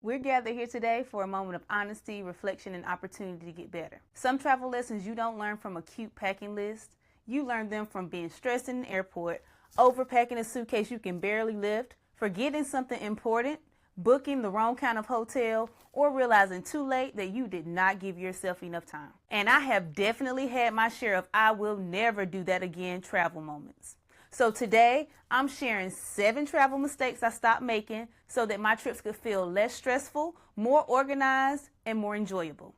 We're gathered here today for a moment of honesty, reflection, and opportunity to get better. Some travel lessons you don't learn from a cute packing list. You learn them from being stressed in an airport, overpacking a suitcase you can barely lift, forgetting something important, booking the wrong kind of hotel, or realizing too late that you did not give yourself enough time. And I have definitely had my share of I will never do that again travel moments. So today, I'm sharing 7 travel mistakes I stopped making so that my trips could feel less stressful, more organized, and more enjoyable.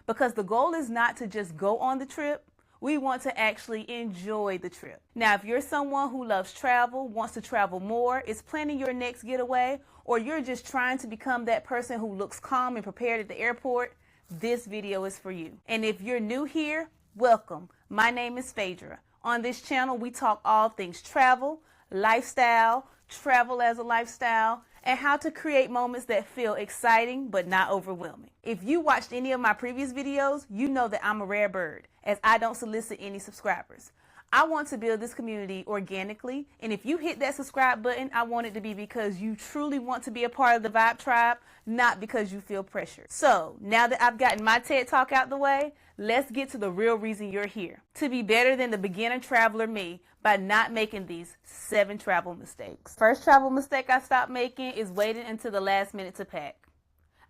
Because the goal is not to just go on the trip, we want to actually enjoy the trip. Now, if you're someone who loves travel, wants to travel more, is planning your next getaway, or you're just trying to become that person who looks calm and prepared at the airport, this video is for you. And if you're new here, welcome. My name is Phaedra. On this channel, we talk all things travel, lifestyle, travel as a lifestyle, and how to create moments that feel exciting but not overwhelming. If you watched any of my previous videos, you know that I'm a rare bird, as I don't solicit any subscribers. I want to build this community organically, and if you hit that subscribe button, I want it to be because you truly want to be a part of the Vibe Tribe, not because you feel pressured. So, now that I've gotten my TED Talk out the way, let's get to the real reason you're here. To be better than the beginner traveler me by not making these 7 travel mistakes. First travel mistake I stopped making is waiting until the last minute to pack.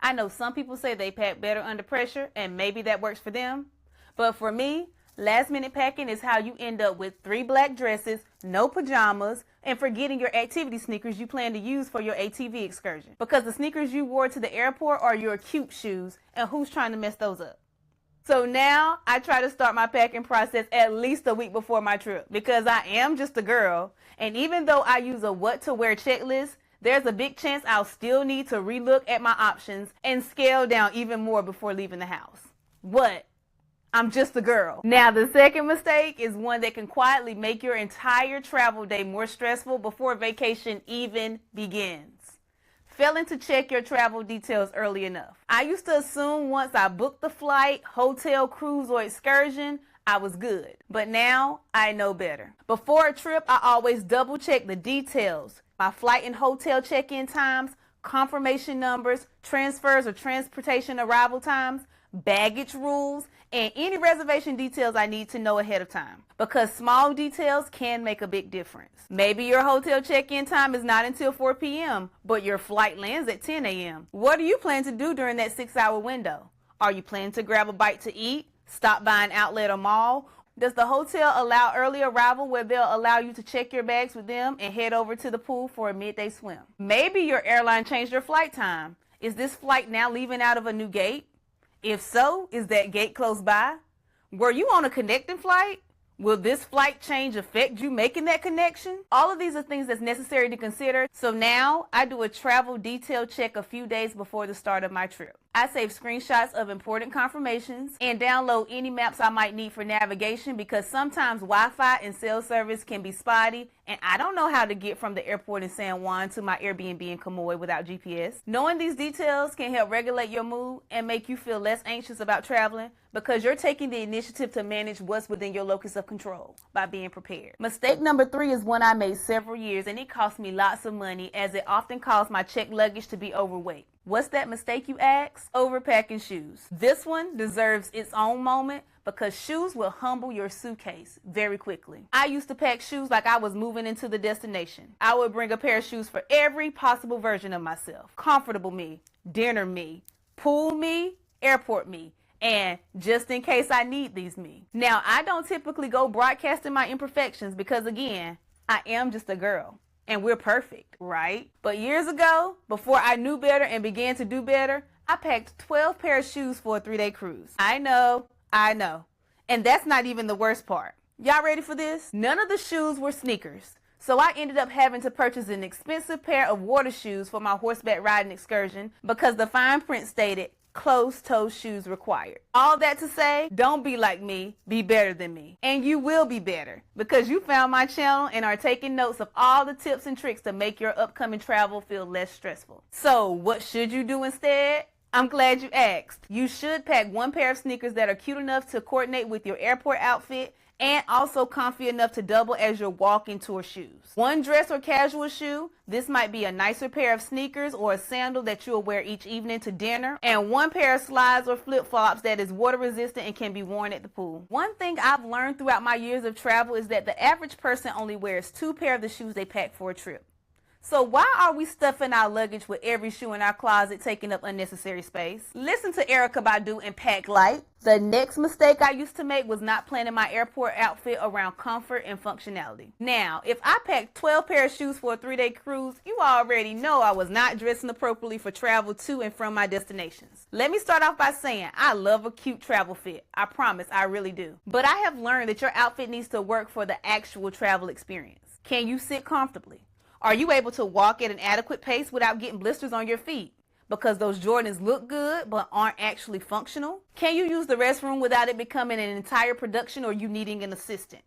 I know some people say they pack better under pressure, and maybe that works for them, but for me, last minute packing is how you end up with 3 black dresses, no pajamas, and forgetting your activity sneakers you plan to use for your ATV excursion. Because the sneakers you wore to the airport are your cute shoes, and who's trying to mess those up? So now I try to start my packing process at least a week before my trip because I am just a girl. And even though I use a what to wear checklist, there's a big chance I'll still need to relook at my options and scale down even more before leaving the house. What? I'm just a girl. Now, the second mistake is one that can quietly make your entire travel day more stressful before vacation even begins. Failing to check your travel details early enough. I used to assume once I booked the flight, hotel, cruise, or excursion, I was good. But now I know better. Before a trip, I always double check the details, my flight and hotel check-in times, confirmation numbers, transfers or transportation arrival times, baggage rules, and any reservation details I need to know ahead of time. Because small details can make a big difference. Maybe your hotel check-in time is not until 4 p.m., but your flight lands at 10 a.m. What do you plan to do during that 6-hour window? Are you planning to grab a bite to eat, stop by an outlet or mall? Does the hotel allow early arrival where they'll allow you to check your bags with them and head over to the pool for a midday swim? Maybe your airline changed your flight time. Is this flight now leaving out of a new gate? If so, is that gate close by? Were you on a connecting flight? Will this flight change affect you making that connection? All of these are things that's necessary to consider. So now I do a travel detail check a few days before the start of my trip. I save screenshots of important confirmations and download any maps I might need for navigation because sometimes Wi-Fi and cell service can be spotty and I don't know how to get from the airport in San Juan to my Airbnb in Kamoy without GPS. Knowing these details can help regulate your mood and make you feel less anxious about traveling because you're taking the initiative to manage what's within your locus of control by being prepared. Mistake number 3 is one I made several years and it cost me lots of money as it often caused my checked luggage to be overweight. What's that mistake, you ask? Overpacking shoes. This one deserves its own moment because shoes will humble your suitcase very quickly. I used to pack shoes like I was moving into the destination. I would bring a pair of shoes for every possible version of myself. Comfortable me, dinner me, pool me, airport me, and just in case I need these me. Now, I don't typically go broadcasting my imperfections because again, I am just a girl. And we're perfect, right? But years ago, before I knew better and began to do better, I packed 12 pair of shoes for a 3-day cruise. I know. And that's not even the worst part. Y'all ready for this? None of the shoes were sneakers. So I ended up having to purchase an expensive pair of water shoes for my horseback riding excursion because the fine print stated, closed-toe shoes required. All that to say, don't be like me, be better than me. And you will be better because you found my channel and are taking notes of all the tips and tricks to make your upcoming travel feel less stressful. So what should you do instead? I'm glad you asked. You should pack 1 pair of sneakers that are cute enough to coordinate with your airport outfit and also comfy enough to double as your walking tour shoes. One dress or casual shoe, this might be a nicer pair of sneakers or a sandal that you'll wear each evening to dinner, and one pair of slides or flip-flops that is water resistant and can be worn at the pool. One thing I've learned throughout my years of travel is that the average person only wears 2 pairs of the shoes they pack for a trip. So why are we stuffing our luggage with every shoe in our closet, taking up unnecessary space? Listen to Erykah Badu and pack light. The next mistake I used to make was not planning my airport outfit around comfort and functionality. Now, if I packed 12 pairs of shoes for a 3-day cruise, you already know I was not dressing appropriately for travel to and from my destinations. Let me start off by saying I love a cute travel fit. I promise, I really do. But I have learned that your outfit needs to work for the actual travel experience. Can you sit comfortably? Are you able to walk at an adequate pace without getting blisters on your feet? Because those Jordans look good but aren't actually functional? Can you use the restroom without it becoming an entire production or you needing an assistant?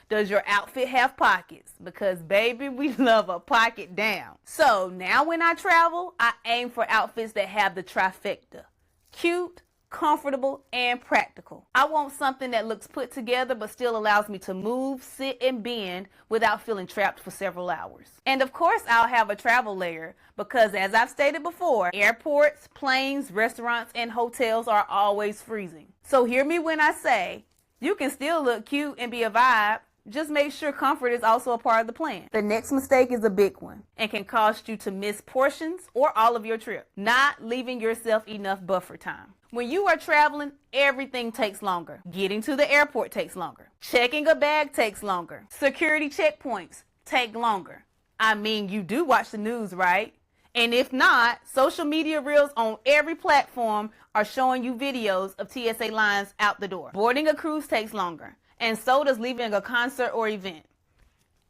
Does your outfit have pockets? Because baby, we love a pocket down. So now when I travel, I aim for outfits that have the trifecta. Cute, comfortable, and practical. I want something that looks put together but still allows me to move, sit, and bend without feeling trapped for several hours. And of course, I'll have a travel layer because, as I've stated before, airports, planes, restaurants, and hotels are always freezing. So hear me when I say, you can still look cute and be a vibe. Just make sure comfort is also a part of the plan. The next mistake is a big one and can cost you to miss portions or all of your trip. Not leaving yourself enough buffer time. When you are traveling, everything takes longer. Getting to the airport takes longer. Checking a bag takes longer. Security checkpoints take longer. I mean, you do watch the news, right? And if not, social media reels on every platform are showing you videos of TSA lines out the door. Boarding a cruise takes longer. And so does leaving a concert or event.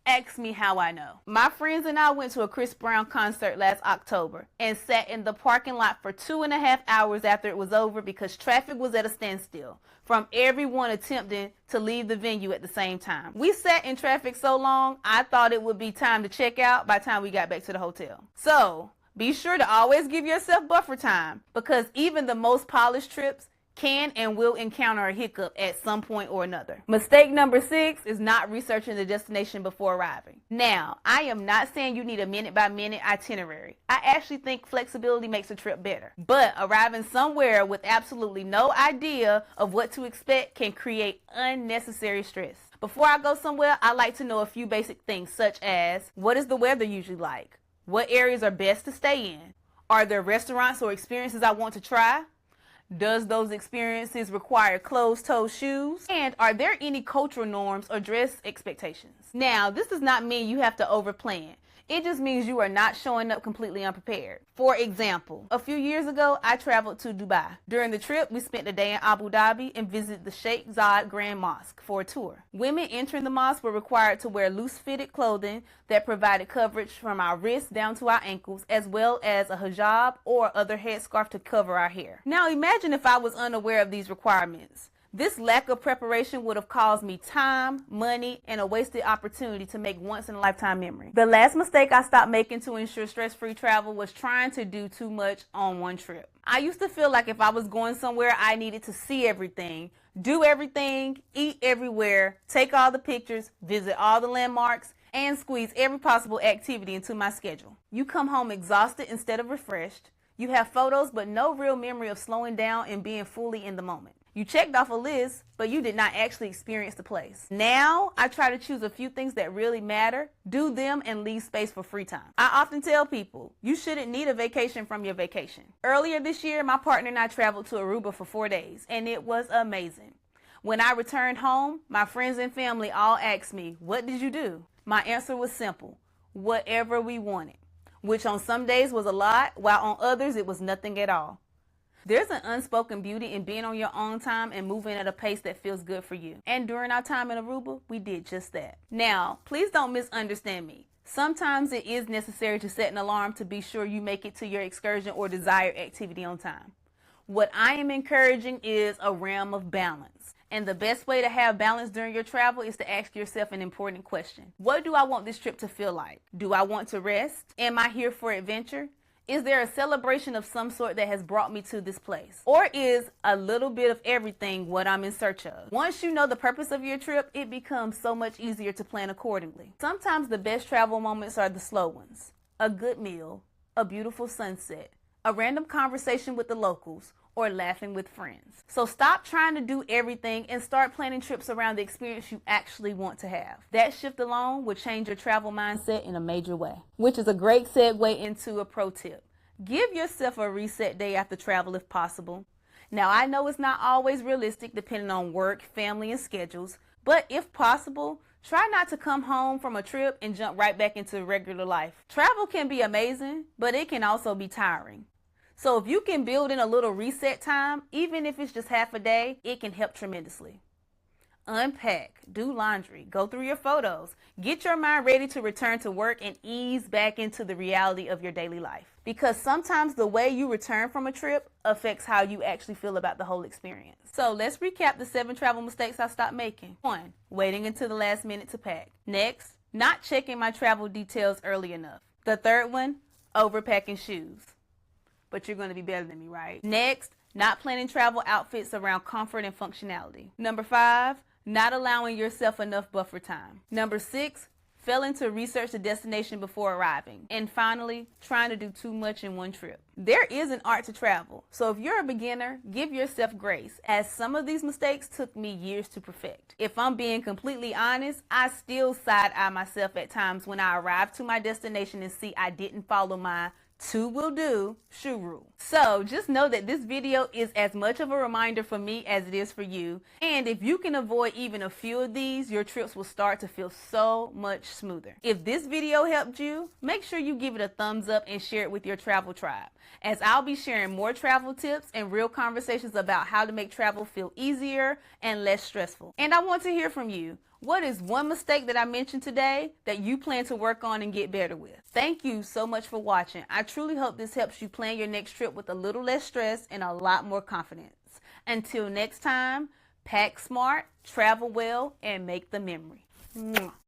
Ask me how I know. My friends and I went to a Chris Brown concert last October and sat in the parking lot for 2.5 hours after it was over because traffic was at a standstill from everyone attempting to leave the venue at the same time. We sat in traffic so long, I thought it would be time to check out by the time we got back to the hotel. So be sure to always give yourself buffer time because even the most polished trips can and will encounter a hiccup at some point or another. Mistake number 6 is not researching the destination before arriving. Now, I am not saying you need a minute-by-minute itinerary. I actually think flexibility makes a trip better. But arriving somewhere with absolutely no idea of what to expect can create unnecessary stress. Before I go somewhere, I like to know a few basic things such as, what is the weather usually like? What areas are best to stay in? Are there restaurants or experiences I want to try? Does those experiences require closed-toed shoes? And are there any cultural norms or dress expectations? Now, this does not mean you have to overplan. It just means you are not showing up completely unprepared. For example, a few years ago, I traveled to Dubai. During the trip, we spent a day in Abu Dhabi and visited the Sheikh Zayed Grand Mosque for a tour. Women entering the mosque were required to wear loose-fitted clothing that provided coverage from our wrists down to our ankles, as well as a hijab or other headscarf to cover our hair. Now imagine if I was unaware of these requirements. This lack of preparation would have caused me time, money, and a wasted opportunity to make once-in-a-lifetime memory. The last mistake I stopped making to ensure stress-free travel was trying to do too much on one trip. I used to feel like if I was going somewhere, I needed to see everything, do everything, eat everywhere, take all the pictures, visit all the landmarks, and squeeze every possible activity into my schedule. You come home exhausted instead of refreshed. You have photos, but no real memory of slowing down and being fully in the moment. You checked off a list, but you did not actually experience the place. Now, I try to choose a few things that really matter, do them, and leave space for free time. I often tell people, you shouldn't need a vacation from your vacation. Earlier this year, my partner and I traveled to Aruba for 4 days, and it was amazing. When I returned home, my friends and family all asked me, what did you do? My answer was simple, whatever we wanted, which on some days was a lot, while on others it was nothing at all. There's an unspoken beauty in being on your own time and moving at a pace that feels good for you. And during our time in Aruba, we did just that. Now, please don't misunderstand me. Sometimes it is necessary to set an alarm to be sure you make it to your excursion or desired activity on time. What I am encouraging is a realm of balance. And the best way to have balance during your travel is to ask yourself an important question. What do I want this trip to feel like? Do I want to rest? Am I here for adventure? Is there a celebration of some sort that has brought me to this place? Or is a little bit of everything what I'm in search of? Once you know the purpose of your trip, it becomes so much easier to plan accordingly. Sometimes the best travel moments are the slow ones. A good meal, a beautiful sunset, a random conversation with the locals, or laughing with friends. So stop trying to do everything and start planning trips around the experience you actually want to have. That shift alone will change your travel mindset in a major way, which is a great segue into a pro tip. Give yourself a reset day after travel if possible. Now, I know it's not always realistic depending on work, family, and schedules, but if possible, try not to come home from a trip and jump right back into regular life. Travel can be amazing, but it can also be tiring. So if you can build in a little reset time, even if it's just half a day, it can help tremendously. Unpack, do laundry, go through your photos, get your mind ready to return to work and ease back into the reality of your daily life. Because sometimes the way you return from a trip affects how you actually feel about the whole experience. So let's recap the 7 travel mistakes I stopped making. 1, waiting until the last minute to pack. Next, not checking my travel details early enough. The third one, overpacking shoes. But you're going to be better than me, right? Next, not planning travel outfits around comfort and functionality. Number 5, not allowing yourself enough buffer time. Number 6, failing to research the destination before arriving. And finally, trying to do too much in one trip. There is an art to travel, so if you're a beginner, give yourself grace, as some of these mistakes took me years to perfect. If I'm being completely honest, I still side-eye myself at times when I arrive to my destination and see I didn't follow my 2 will do shoe rule. So just know that this video is as much of a reminder for me as it is for you. And if you can avoid even a few of these, your trips will start to feel so much smoother. If this video helped you, make sure you give it a thumbs up and share it with your travel tribe, as I'll be sharing more travel tips and real conversations about how to make travel feel easier and less stressful. And I want to hear from you. What is one mistake that I mentioned today that you plan to work on and get better with? Thank you so much for watching. I truly hope this helps you plan your next trip with a little less stress and a lot more confidence. Until next time, pack smart, travel well, and make the memory. Mwah.